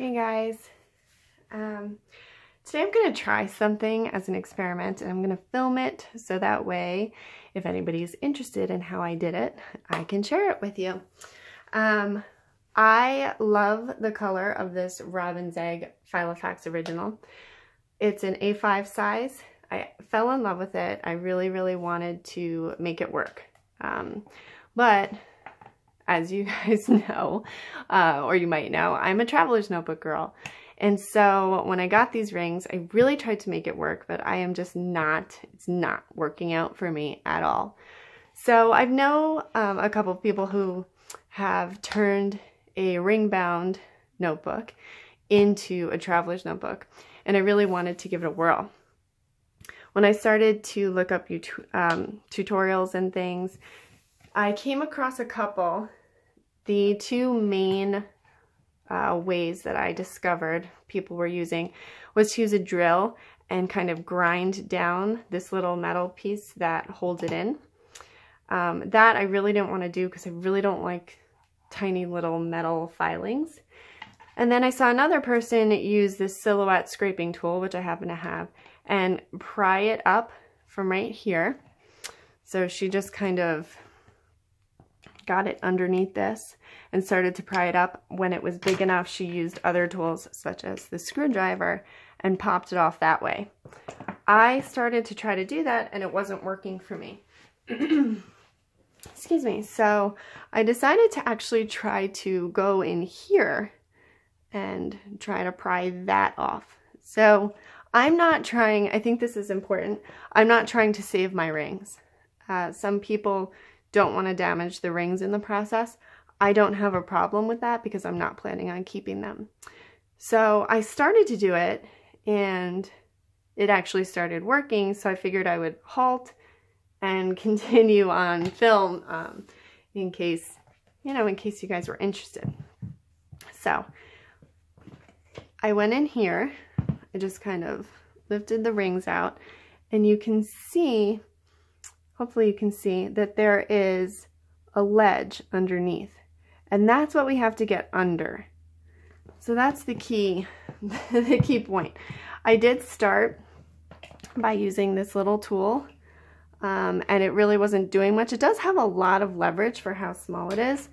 Hey guys, today I'm going to try something as an experiment, and I'm going to film it so that way if anybody's interested in how I did it, I can share it with you. I love the color of this Robin's Egg Filofax Original. It's an A5 size. I fell in love with it. I really wanted to make it work. But as you guys know, or you might know, I'm a traveler's notebook girl. And so when I got these rings, I really tried to make it work, but I am just not, it's not working out for me at all. So I know a couple of people who have turned a ring-bound notebook into a traveler's notebook, and I really wanted to give it a whirl. When I started to look up tutorials and things, I came across a couple. The two main ways that I discovered people were using was to use a drill and kind of grind down this little metal piece that holds it in. That I really didn't want to do because I really don't like tiny little metal filings. And then I saw another person use this silhouette scraping tool, which I happen to have, and pry it up from right here. So she just kind of got it underneath this and started to pry it up. When it was big enough, she used other tools such as the screwdriver and popped it off that way. I started to try to do that and it wasn't working for me. Excuse me. So I decided to actually try to go in here and try to pry that off. So I'm not trying, I think this is important, I'm not trying to save my rings. Some people don't want to damage the rings in the process. I don't have a problem with that because I'm not planning on keeping them. So I started to do it and it actually started working, so I figured I would halt and continue on film in case, in case you guys were interested. So I went in here, I just kind of lifted the rings out, and you can see, hopefully you can see that there is a ledge underneath, and that's what we have to get under. So that's the key, the key point. I did start by using this little tool, and it really wasn't doing much. It does have a lot of leverage for how small it is,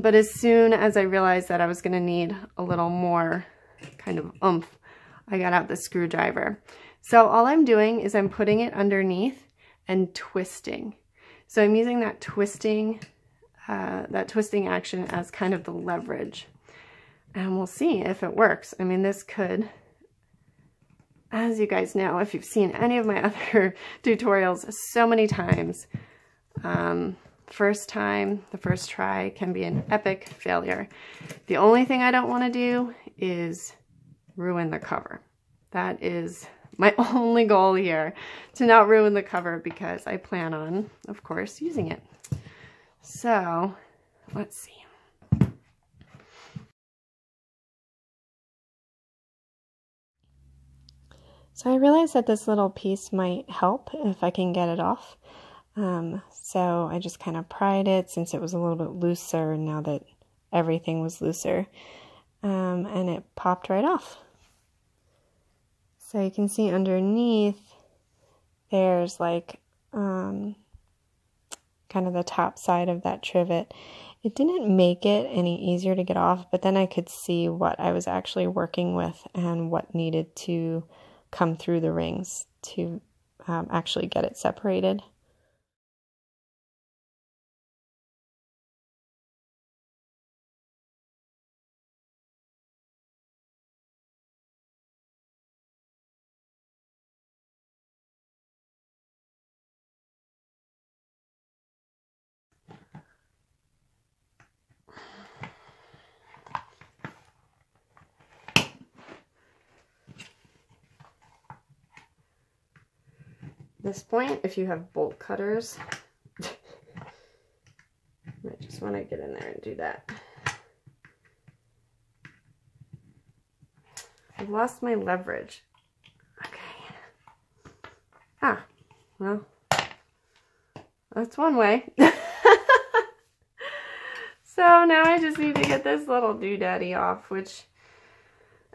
but as soon as I realized that I was going to need a little more kind of oomph, I got out the screwdriver. So all I'm doing is I'm putting it underneath and twisting. So I'm using that twisting action as kind of the leverage. And we'll see if it works. I mean, this could, as you guys know, if you've seen any of my other tutorials so many times, first time, the first try can be an epic failure. The only thing I don't want to do is ruin the cover. That is my only goal here, to not ruin the cover, because I plan on, of course, using it. So let's see. So I realized that this little piece might help if I can get it off. So I just kind of pried it since it was a little bit looser now that everything was looser. And it popped right off. So you can see underneath there's like kind of the top side of that trivet. It didn't make it any easier to get off, but then I could see what I was actually working with and what needed to come through the rings to actually get it separated. At this point, if you have bolt cutters, I just want to get in there and do that. I've lost my leverage. Okay. Ah, well, that's one way. So now I just need to get this little doodaddy off, which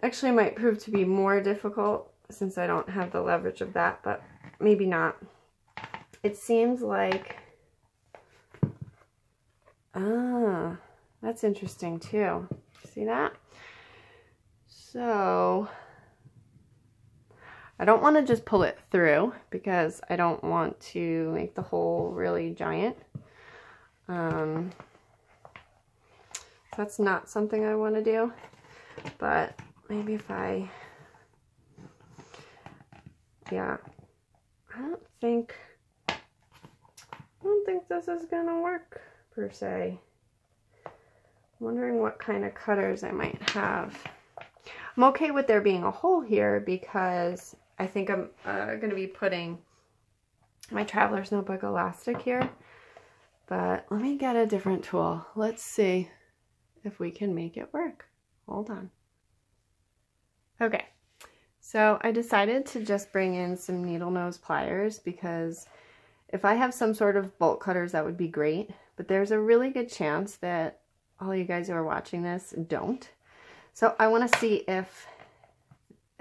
actually might prove to be more difficult since I don't have the leverage of that, but maybe not. It seems like, that's interesting too. See that? So I don't want to just pull it through because I don't want to make the hole really giant. That's not something I want to do, but maybe if I, yeah, I don't think this is gonna work per se. I'm wondering what kind of cutters I might have. I'm okay with there being a hole here because I think I'm gonna be putting my Traveler's Notebook elastic here, but let me get a different tool. Let's see if we can make it work. Hold on. Okay, so I decided to just bring in some needle nose pliers because if I have some sort of bolt cutters, that would be great, but there's a really good chance that all you guys who are watching this don't. So I want to see if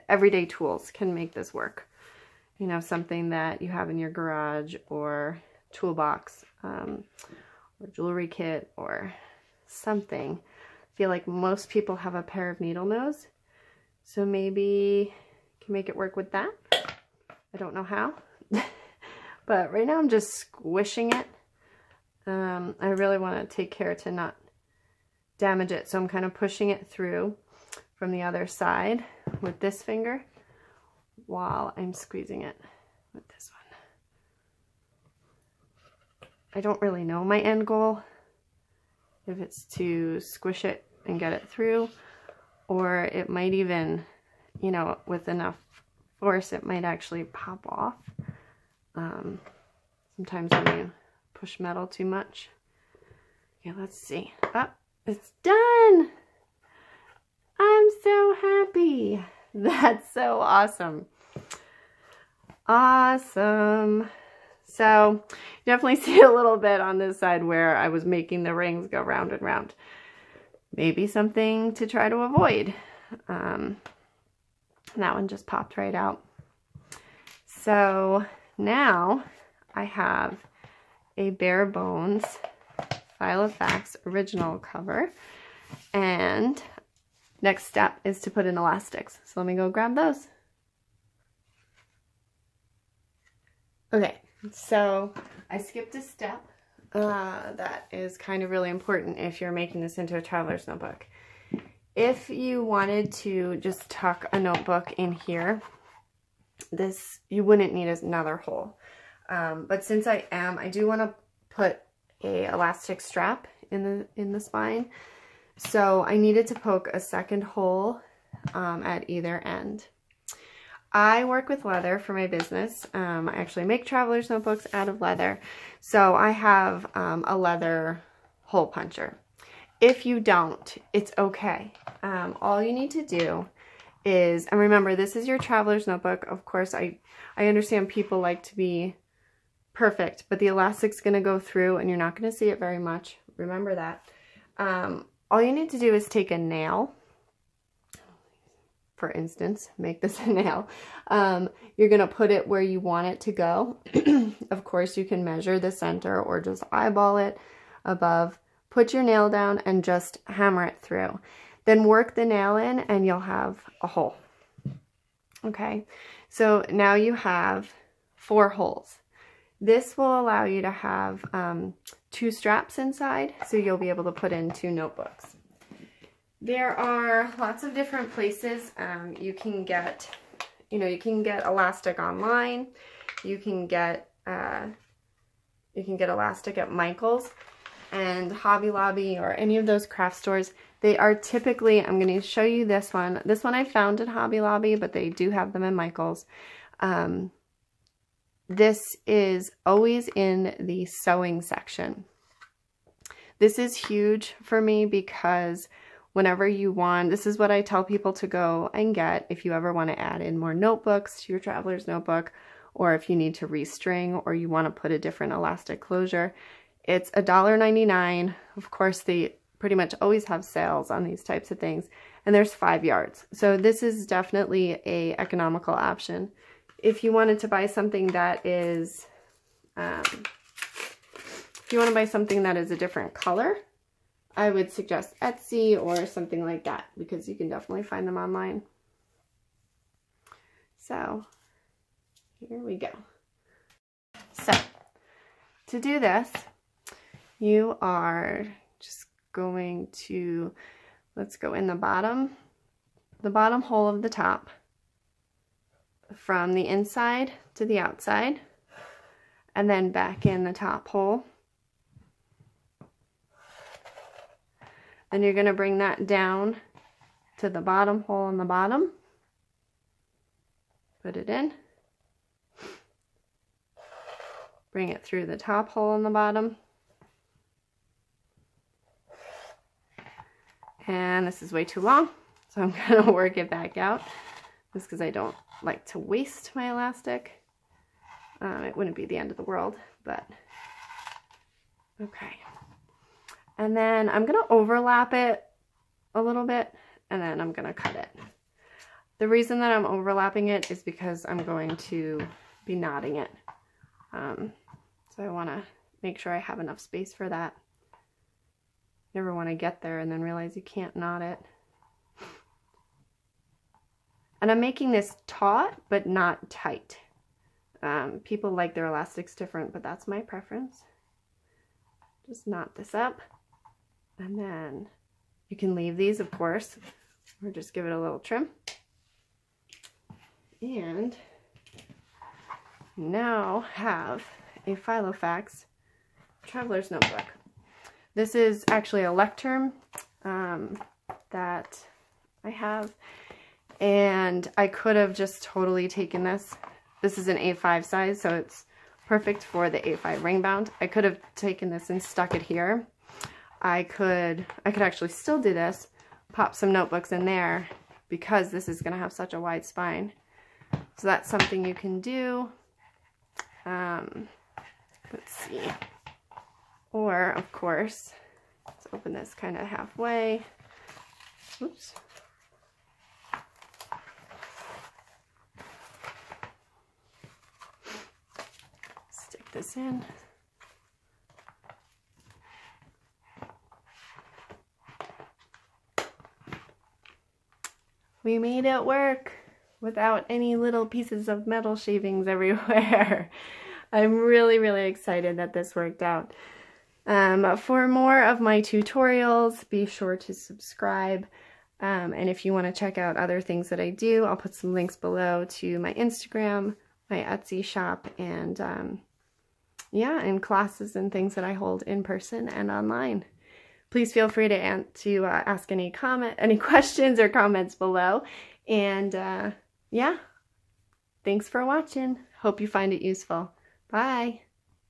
everyday tools can make this work. You know, something that you have in your garage or toolbox, or jewelry kit or something. I feel like most people have a pair of needle nose, so maybe I can make it work with that. I don't know how, but right now I'm just squishing it. I really want to take care to not damage it, so I'm kind of pushing it through from the other side with this finger while I'm squeezing it with this one. I don't really know my end goal, if it's to squish it and get it through, or it might even, you know, with enough force, it might actually pop off. Sometimes when you push metal too much. Okay, let's see. Oh, it's done! I'm so happy. That's so awesome. Awesome. So you definitely see a little bit on this side where I was making the rings go round and round. Maybe something to try to avoid. That one just popped right out. So now I have a bare bones Filofax original cover, and next step is to put in elastics. So let me go grab those. Okay, so I skipped a step that is kind of really important if you're making this into a traveler's notebook. If you wanted to just tuck a notebook in here, you wouldn't need another hole. But since I do want to put a elastic strap in the spine, so I needed to poke a second hole at either end. I work with leather for my business. I actually make traveler's notebooks out of leather, so I have a leather hole puncher. If you don't, it's okay. All you need to do is, and remember, this is your traveler's notebook. Of course, I understand people like to be perfect, but the elastic's going to go through and you're not going to see it very much. Remember that. All you need to do is take a nail. For instance, make this a nail. You're going to put it where you want it to go. Of course, you can measure the center or just eyeball it above. Put your nail down and just hammer it through. Then work the nail in and you'll have a hole. Okay, so now you have 4 holes. This will allow you to have 2 straps inside, so you'll be able to put in 2 notebooks. There are lots of different places you can get, you can get elastic online. You can get elastic at Michael's and Hobby Lobby or any of those craft stores. They are typically, I'm going to show you this one. This one I found at Hobby Lobby, but they do have them in Michael's. This is always in the sewing section. This is huge for me because whenever you want, this is what I tell people to go and get if you ever want to add in more notebooks to your traveler's notebook, or if you need to restring or you want to put a different elastic closure. It's $1.99. Of course, they pretty much always have sales on these types of things, and there's 5 yards. So this is definitely a economical option. If you wanted to buy something that is, if you want to buy something that is a different color, I would suggest Etsy or something like that, because you can definitely find them online. So here we go. So to do this, you are just going to, let's go in the bottom hole of the top, from the inside to the outside, and then back in the top hole. Then you're going to bring that down to the bottom hole in the bottom. Put it in. Bring it through the top hole in the bottom. And this is way too long, so I'm going to work it back out, just because I don't like to waste my elastic. It wouldn't be the end of the world, but okay. And then I'm going to overlap it a little bit, and then I'm going to cut it. The reason that I'm overlapping it is because I'm going to be knotting it. So I want to make sure I have enough space for that. Never want to get there and then realize you can't knot it. And I'm making this taut, but not tight. People like their elastics different, but that's my preference. Just knot this up. And then you can leave these, of course, or just give it a little trim. And now have a Filofax traveler's notebook. This is actually a lectern that I have, and I could have just totally taken this. This is an A5 size, so it's perfect for the A5 ring bound. I could have taken this and stuck it here. I could actually still do this, pop some notebooks in there, because this is going to have such a wide spine. So that's something you can do. Let's see. Or, of course, let's open this kind of halfway. Oops. Stick this in. We made it work without any little pieces of metal shavings everywhere. I'm really, really excited that this worked out. For more of my tutorials, be sure to subscribe. And if you want to check out other things that I do, I'll put some links below to my Instagram, my Etsy shop, and yeah, and classes and things that I hold in person and online. Please feel free to ask any questions or comments below. And yeah, thanks for watching. Hope you find it useful. Bye.